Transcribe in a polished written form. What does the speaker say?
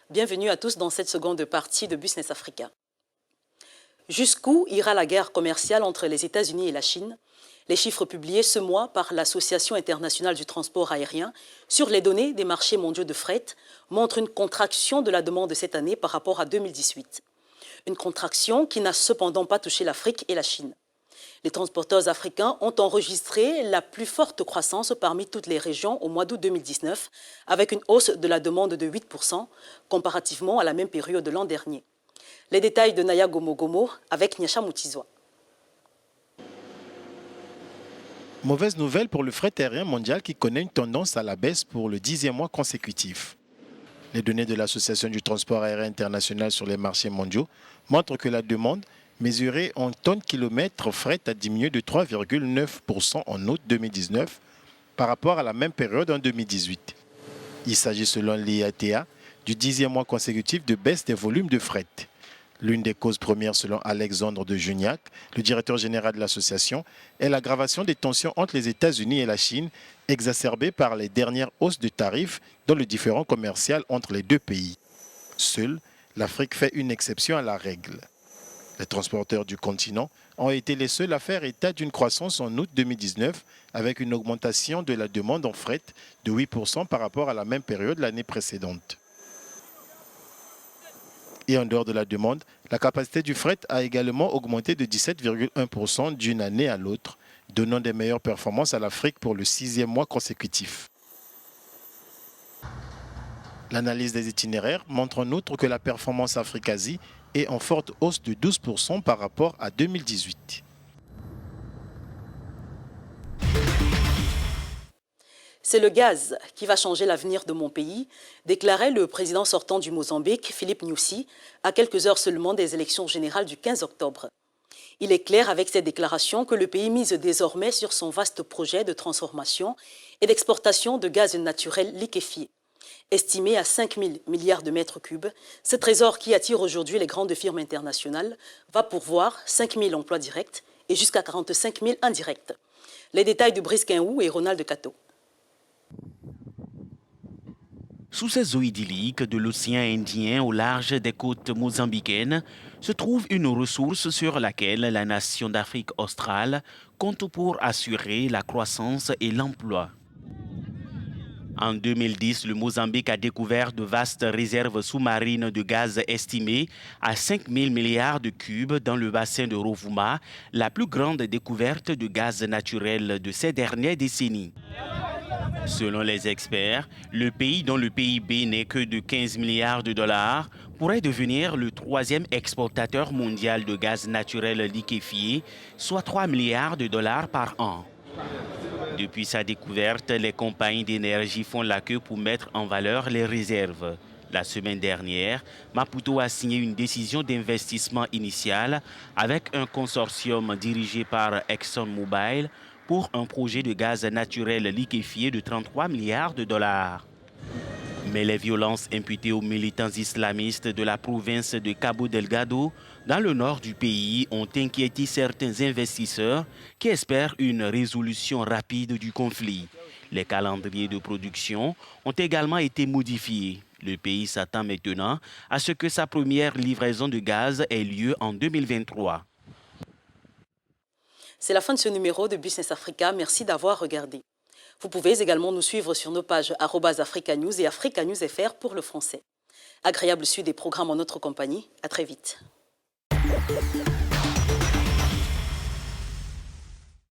Bienvenue à tous dans cette seconde partie de Business Africa. Jusqu'où ira la guerre commerciale entre les États-Unis et la Chine? Les chiffres publiés ce mois par l'Association internationale du transport aérien sur les données des marchés mondiaux de fret montrent une contraction de la demande cette année par rapport à 2018. Une contraction qui n'a cependant pas touché l'Afrique et la Chine. Les transporteurs africains ont enregistré la plus forte croissance parmi toutes les régions au mois d'août 2019, avec une hausse de la demande de 8% comparativement à la même période de l'an dernier. Les détails de Naya Gomo avec Nyasha Moutizwa. Mauvaise nouvelle pour le fret aérien mondial qui connaît une tendance à la baisse pour le 10e mois consécutif. Les données de l'Association du transport aérien international sur les marchés mondiaux montrent que la demande mesurée en tonnes-kilomètres fret a diminué de 3,9% en août 2019 par rapport à la même période en 2018. Il s'agit selon l'IATA du 10e mois consécutif de baisse des volumes de fret. L'une des causes premières, selon Alexandre de Juniac, le directeur général de l'association, est l'aggravation des tensions entre les États-Unis et la Chine, exacerbée par les dernières hausses de tarifs dans le différend commercial entre les deux pays. Seule, l'Afrique fait une exception à la règle. Les transporteurs du continent ont été les seuls à faire état d'une croissance en août 2019, avec une augmentation de la demande en fret de 8% par rapport à la même période l'année précédente. Et en dehors de la demande, la capacité du fret a également augmenté de 17,1% d'une année à l'autre, donnant des meilleures performances à l'Afrique pour le 6e mois consécutif. L'analyse des itinéraires montre en outre que la performance Afrique-Asie est en forte hausse de 12% par rapport à 2018. C'est le gaz qui va changer l'avenir de mon pays, déclarait le président sortant du Mozambique, Philippe Nyusi, à quelques heures seulement des élections générales du 15 octobre. Il est clair avec cette déclaration que le pays mise désormais sur son vaste projet de transformation et d'exportation de gaz naturel liquéfié. Estimé à 5 000 milliards de mètres cubes, ce trésor qui attire aujourd'hui les grandes firmes internationales va pourvoir 5 000 emplois directs et jusqu'à 45 000 indirects. Les détails de Brice Quinhou et Ronald Cato. Sous ces eaux idylliques de l'océan Indien au large des côtes mozambicaines se trouve une ressource sur laquelle la nation d'Afrique australe compte pour assurer la croissance et l'emploi. En 2010, le Mozambique a découvert de vastes réserves sous-marines de gaz estimées à 5 000 milliards de cubes dans le bassin de Rovuma, la plus grande découverte de gaz naturel de ces dernières décennies. Selon les experts, le pays dont le PIB n'est que de 15 milliards de dollars pourrait devenir le 3e exportateur mondial de gaz naturel liquéfié, soit 3 milliards de dollars par an. Depuis sa découverte, les compagnies d'énergie font la queue pour mettre en valeur les réserves. La semaine dernière, Maputo a signé une décision d'investissement initiale avec un consortium dirigé par ExxonMobil pour un projet de gaz naturel liquéfié de 33 milliards de dollars. Mais les violences imputées aux militants islamistes de la province de Cabo Delgado, dans le nord du pays, ont inquiété certains investisseurs qui espèrent une résolution rapide du conflit. Les calendriers de production ont également été modifiés. Le pays s'attend maintenant à ce que sa première livraison de gaz ait lieu en 2023. C'est la fin de ce numéro de Business Africa. Merci d'avoir regardé. Vous pouvez également nous suivre sur nos pages @africanews et africanewsfr pour le français. Agréable suite des programmes en notre compagnie. À très vite.